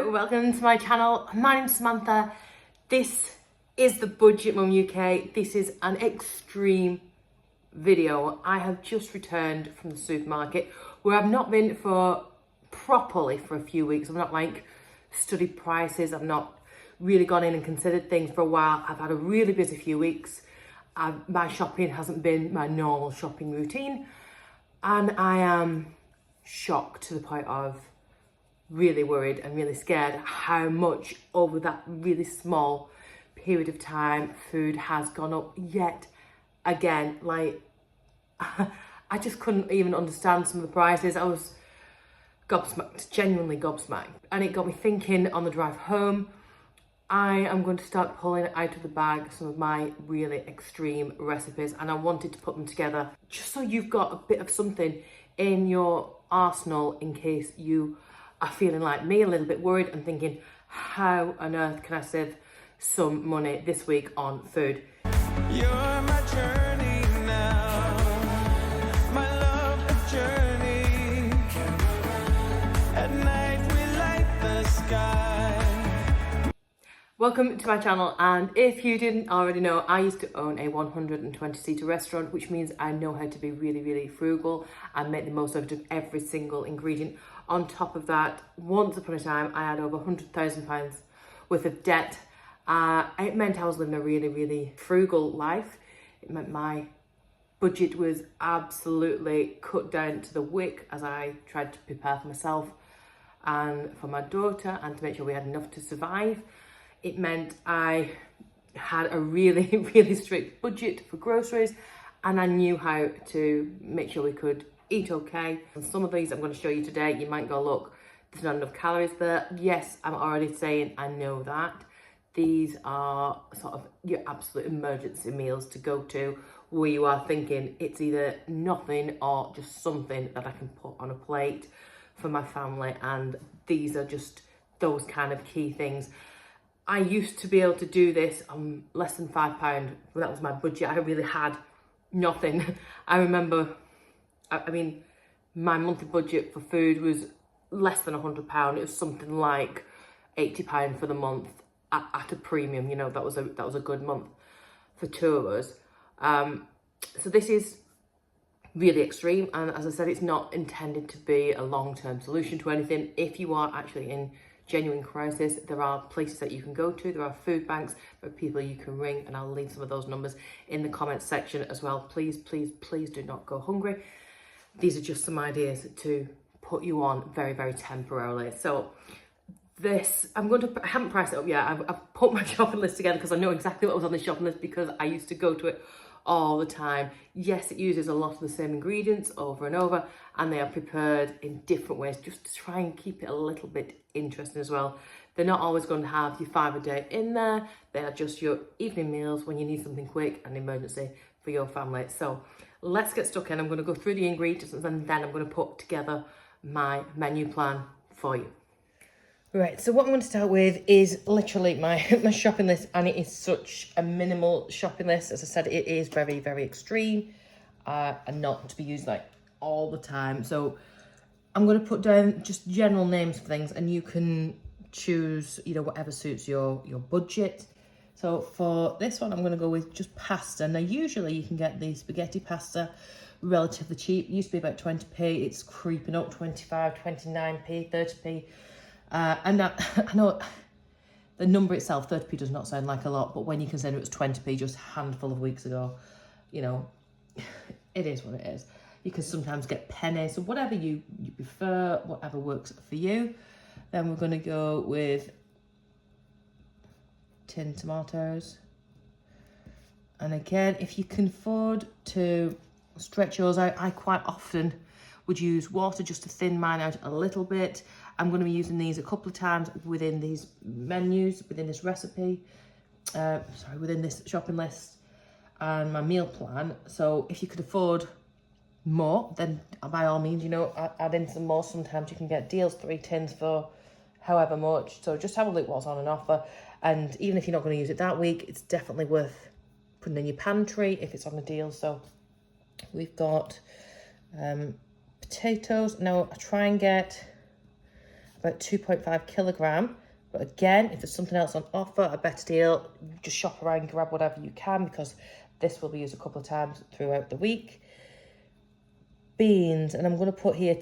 Hello, welcome to my channel. My name's Samantha. This is the Budget Mum UK. This is an extreme video. I have just returned from the supermarket where I've not been properly for a few weeks. I've not studied prices. I've not really gone in and considered things for a while. I've had a really busy few weeks. My shopping hasn't been my normal shopping routine, and I am shocked to the point of really worried and really scared how much over that really small period of time food has gone up yet again. I just couldn't even understand some of the prices. I was gobsmacked, genuinely gobsmacked, and it got me thinking on the drive home. I am going to start pulling out of the bag some of my really extreme recipes, and I wanted to put them together just so you've got a bit of something in your arsenal in case you are feeling like me, a little bit worried and thinking, how on earth can I save some money this week on food? You're my journey now, my love journey. At night we light the sky. Welcome to my channel, and if you didn't already know, I used to own a 120-seater restaurant, which means I know how to be really, really frugal and make the most of every single ingredient. On top of that, once upon a time, I had over £100,000 worth of debt. It meant I was living a really, really frugal life. It meant my budget was absolutely cut down to the wick as I tried to prepare for myself and for my daughter and to make sure we had enough to survive. It meant I had a really, really strict budget for groceries, and I knew how to make sure we could eat okay. And some of these I'm going to show you today, you might go, look, there's not enough calories there. Yes, I'm already saying I know that. These are sort of your absolute emergency meals to go to where you are thinking it's either nothing or just something that I can put on a plate for my family. And these are just those kind of key things. I used to be able to do this on less than £5. That was my budget. I really had nothing. I remember, I mean, my monthly budget for food was less than £100. It was something like £80 for the month at a premium. You know, that was a good month for two of us. So this is really extreme, and as I said, it's not intended to be a long-term solution to anything. If you are actually in genuine crisis, there are places that you can go to, there are food banks, there are people you can ring, and I'll leave some of those numbers in the comments section as well. Please, please, please do not go hungry. These are just some ideas to put you on very, very temporarily. So this, I haven't priced it up yet. I've put my shopping list together because I know exactly what was on the shopping list because I used to go to it all the time. Yes, it uses a lot of the same ingredients over and over, and they are prepared in different ways just to try and keep it a little bit interesting as well. They're not always going to have your 5 a day in there. They are just your evening meals when you need something quick and emergency for your family. So let's get stuck in. I'm going to go through the ingredients and then I'm going to put together my menu plan for you. Right, so what I'm going to start with is literally my shopping list, and it is such a minimal shopping list. As I said, it is very, very extreme and not to be used all the time. So I'm going to put down just general names for things, and you can choose, whatever suits your budget. So for this one, I'm going to go with just pasta. Now, usually you can get the spaghetti pasta relatively cheap. It used to be about 20p. It's creeping up, 25, 29p, 30p. And I know the number itself, 30p, does not sound like a lot, but when you consider it was 20p just a handful of weeks ago, it is what it is. You can sometimes get pennies, so whatever you prefer, whatever works for you. Then we're going to go with tinned tomatoes. And again, if you can afford to stretch yours out, I quite often would use water just to thin mine out a little bit. I'm going to be using these a couple of times within these menus, within this recipe, within this shopping list and my meal plan. So if you could afford more, then by all means, add in some more. Sometimes you can get deals, 3 tins for however much. So just have a look what's on an offer. And even if you're not going to use it that week, it's definitely worth putting in your pantry if it's on a deal. So we've got potatoes. Now I try and get about 2.5 kilogram. But again, if there's something else on offer, a better deal, just shop around, grab whatever you can, because this will be used a couple of times throughout the week. Beans, and I'm going to put here,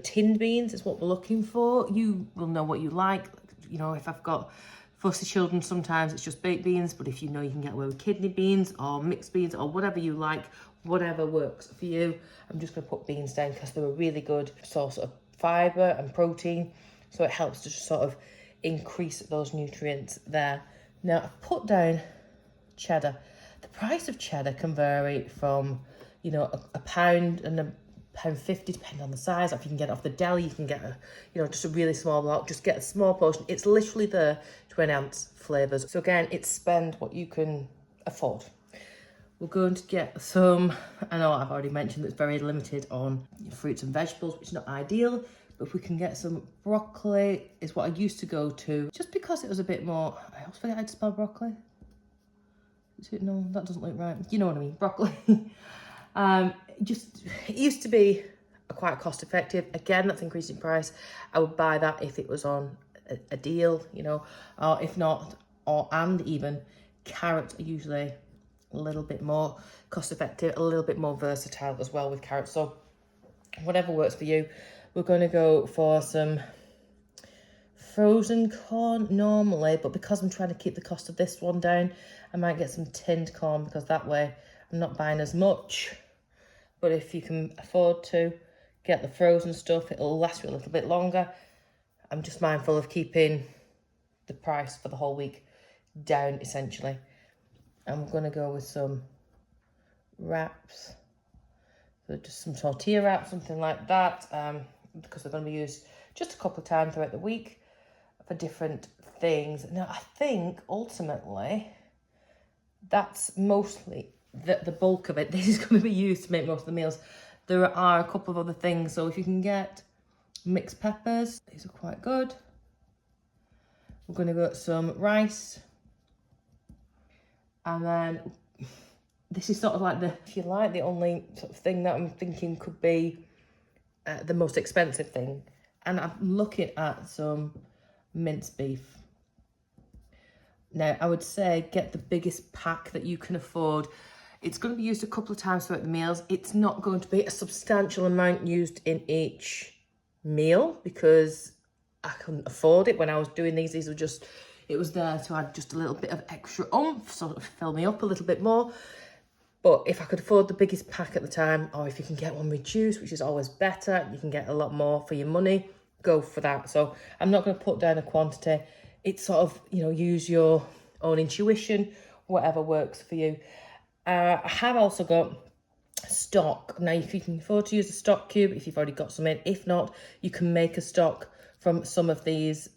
tinned beans is what we're looking for. You will know what you like. You know, if I've got fussy children, sometimes it's just baked beans, but if you know you can get away with kidney beans or mixed beans or whatever you like, whatever works for you. I'm just going to put beans down because they're a really good source of fibre and protein, so it helps to just sort of increase those nutrients there. Now I've put down cheddar. The price of cheddar can vary from, you know, a pound and £1.50, depending on the size. If you can get it off the deli, you can get just a really small block. Just get a small portion. It's literally there to enhance flavours. So again, it's spend what you can afford. We're going to get some, I know I've already mentioned that it's very limited on fruits and vegetables, which is not ideal, but if we can get some broccoli, is what I used to go to, just because it was a bit more, I always forget how to spell broccoli. No, that doesn't look right. You know what I mean, broccoli. It used to be quite cost effective. Again, that's increasing price. I would buy that if it was on a deal, you know, or if not, and even carrots are usually a little bit more cost effective, a little bit more versatile as well with carrots. So whatever works for you. We're going to go for some frozen corn normally, but because I'm trying to keep the cost of this one down, I might get some tinned corn, because that way I'm not buying as much. But if you can afford to get the frozen stuff, it'll last you a little bit longer. I'm just mindful of keeping the price for the whole week down, essentially. And we're going to go with some wraps. So just some tortilla wraps, something like that, because they're going to be used just a couple of times throughout the week for different things. Now, I think ultimately that's mostly the bulk of it. This is going to be used to make most of the meals. There are a couple of other things. So if you can get mixed peppers, these are quite good. We're going to get some rice. And then this is sort of like if you like, the only sort of thing that I'm thinking could be the most expensive thing. And I'm looking at some minced beef. Now, I would say get the biggest pack that you can afford. It's going to be used a couple of times throughout the meals. It's not going to be a substantial amount used in each meal, because I couldn't afford it when I was doing these. These were just, it was there to add just a little bit of extra oomph, sort of fill me up a little bit more. But if I could afford the biggest pack at the time, or if you can get one reduced, which is always better, you can get a lot more for your money, go for that. So I'm not going to put down a quantity. It's sort of, use your own intuition, whatever works for you. I have also got stock. Now, if you can afford to use a stock cube, if you've already got some in. If not, you can make a stock from some of these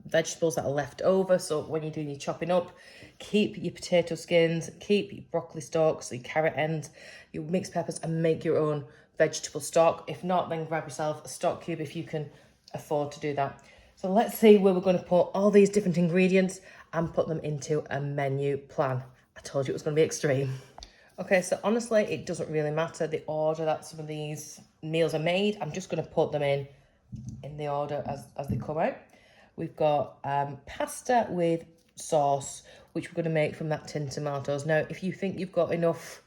vegetables that are left over. So when you're doing your chopping up, keep your potato skins, keep your broccoli stalks, your carrot ends, your mixed peppers, and make your own vegetable stock. If not, then grab yourself a stock cube if you can afford to do that. So let's see where we're going to put all these different ingredients and put them into a menu plan. I told you it was going to be extreme. Okay, so honestly, it doesn't really matter the order that some of these meals are made. I'm just going to put them in the order as they come out. We've got pasta with sauce, which we're going to make from that tinned tomatoes. Now, if you think you've got enough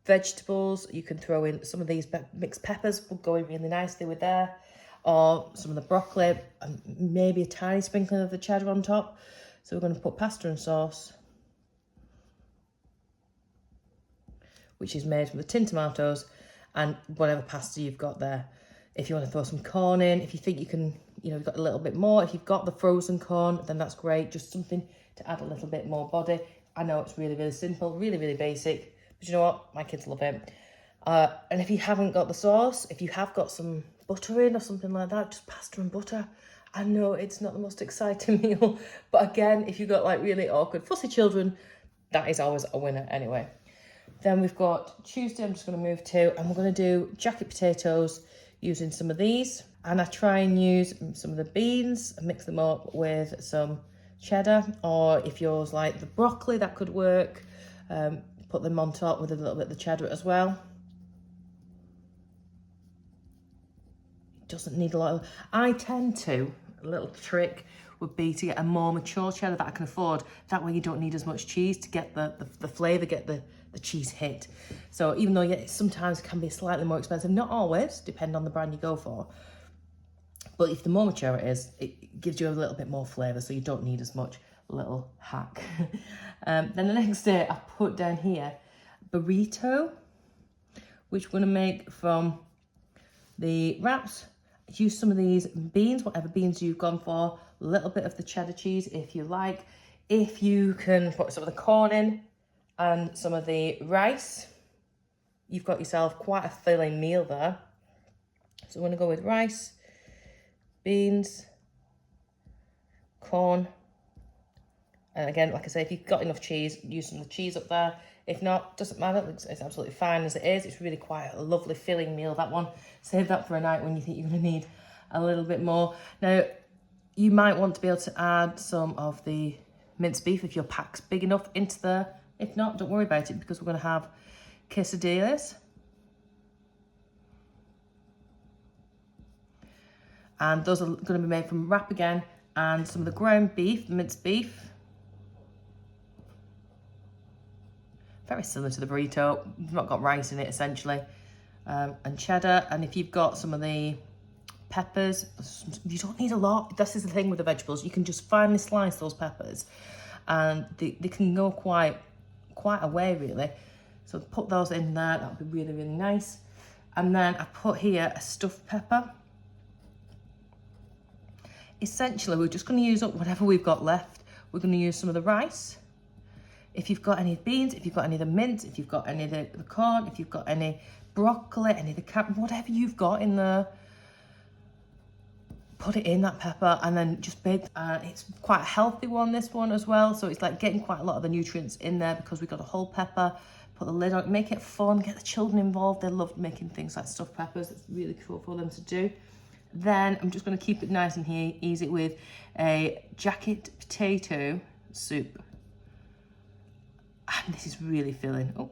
vegetables, you can throw in some of these mixed peppers, will go in really nicely with there, or some of the broccoli, and maybe a tiny sprinkling of the cheddar on top. So we're going to put pasta and sauce, which is made from the tinned tomatoes and whatever pasta you've got there. If you want to throw some corn in, if you think you can, you've got a little bit more. If you've got the frozen corn, then that's great. Just something to add a little bit more body. I know it's really, really simple, really, really basic, but you know what? My kids love it. And if you haven't got the sauce, if you have got some butter in or something like that, just pasta and butter. I know it's not the most exciting meal, but again, if you've got like really awkward, fussy children, that is always a winner anyway. Then we've got Tuesday, I'm just going to move to, and we're going to do jacket potatoes using some of these. And I try and use some of the beans and mix them up with some cheddar, or if yours like the broccoli, that could work. Put them on top with a little bit of the cheddar as well. It doesn't need a lot of, I tend to, little trick would be to get a more mature cheddar that I can afford. That way you don't need as much cheese to get the flavour, get the cheese hit. So even though it sometimes can be slightly more expensive, not always, depending on the brand you go for. But if the more mature it is, it gives you a little bit more flavour, so you don't need as much. Little hack. Then the next day I put down here burrito, which we're going to make from the wraps. Use some of these beans, whatever beans you've gone for, a little bit of the cheddar cheese if you like. If you can put some of the corn in and some of the rice, you've got yourself quite a filling meal there. So we're going to go with rice, beans, corn. And again, like I say, if you've got enough cheese, use some of the cheese up there. If not, doesn't matter, it's absolutely fine as it is. It's really quite a lovely filling meal, that one. Save that for a night when you think you're going to need a little bit more. Now, you might want to be able to add some of the minced beef if your pack's big enough into there. If not, don't worry about it, because we're going to have quesadillas. And those are going to be made from wrap again, and some of the ground beef, minced beef. Very similar to the burrito. You've not got rice in it, essentially. And cheddar. And if you've got some of the peppers, you don't need a lot. This is the thing with the vegetables. You can just finely slice those peppers, and they can go quite a way, really. So put those in there. That would be really, really nice. And then I put here a stuffed pepper. Essentially, we're just going to use up whatever we've got left. We're going to use some of the rice. If you've got any beans, if you've got any of the mint, if you've got any of the corn, if you've got any broccoli, any of the carrot, whatever you've got in there, put it in, that pepper, and then just bake. It's quite a healthy one, this one as well. So it's like getting quite a lot of the nutrients in there because we've got a whole pepper. Put the lid on it, make it fun, get the children involved. They love making things like stuffed peppers. It's really cool for them to do. Then I'm just going to keep it nice and easy with a jacket potato soup. And this is really filling. Oh,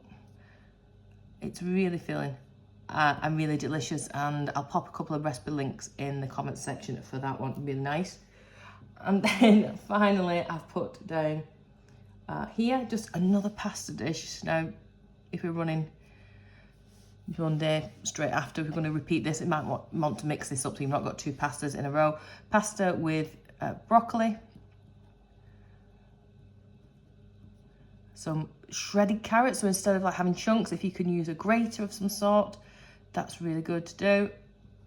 it's really filling and really delicious. And I'll pop a couple of recipe links in the comments section for that one. Really nice. And then finally, I've put down here just another pasta dish. Now, if we're running one day straight after, we're going to repeat this. It might want to mix this up so you've not got two pastas in a row. Pasta with broccoli, some shredded carrots. So instead of like having chunks, if you can use a grater of some sort, that's really good to do.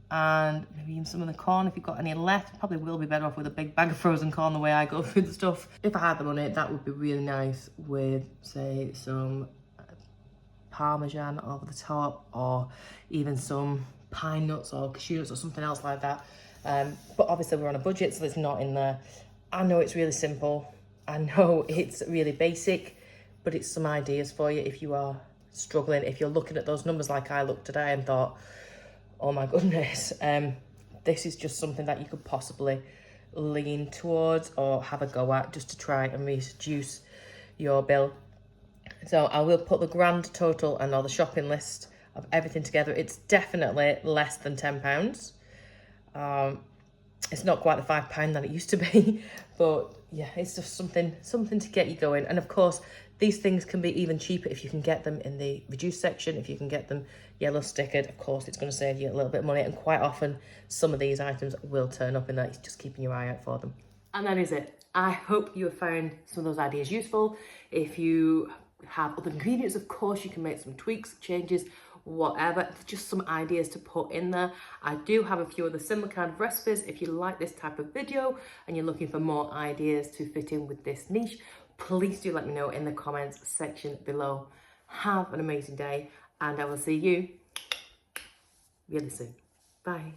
And maybe even some of the corn if you've got any left. Probably will be better off with a big bag of frozen corn the way I go through the stuff. If I had the money, that would be really nice with, say, some Parmesan over the top, or even some pine nuts or cashew nuts or something else like that. But obviously we're on a budget, so it's not in there. I know it's really simple. I know it's really basic, but it's some ideas for you if you are struggling. If you're looking at those numbers like I looked today and thought, oh my goodness, this is just something that you could possibly lean towards or have a go at just to try and reduce your bill. So I will put the grand total and all the shopping list of everything together. It's definitely less than £10. It's not quite the £5 that it used to be, but yeah, it's just something to get you going. And of course, these things can be even cheaper if you can get them in the reduced section. If you can get them yellow stickered, of course, it's going to save you a little bit of money. And quite often, some of these items will turn up in there. It's just keeping your eye out for them. And that is it. I hope you have found some of those ideas useful. If you have other ingredients, of course, you can make some tweaks, changes, whatever. Just some ideas to put in there. I do have a few other similar kind of recipes. If you like this type of video and you're looking for more ideas to fit in with this niche, please do let me know in the comments section below. Have an amazing day, and I will see you really soon. Bye.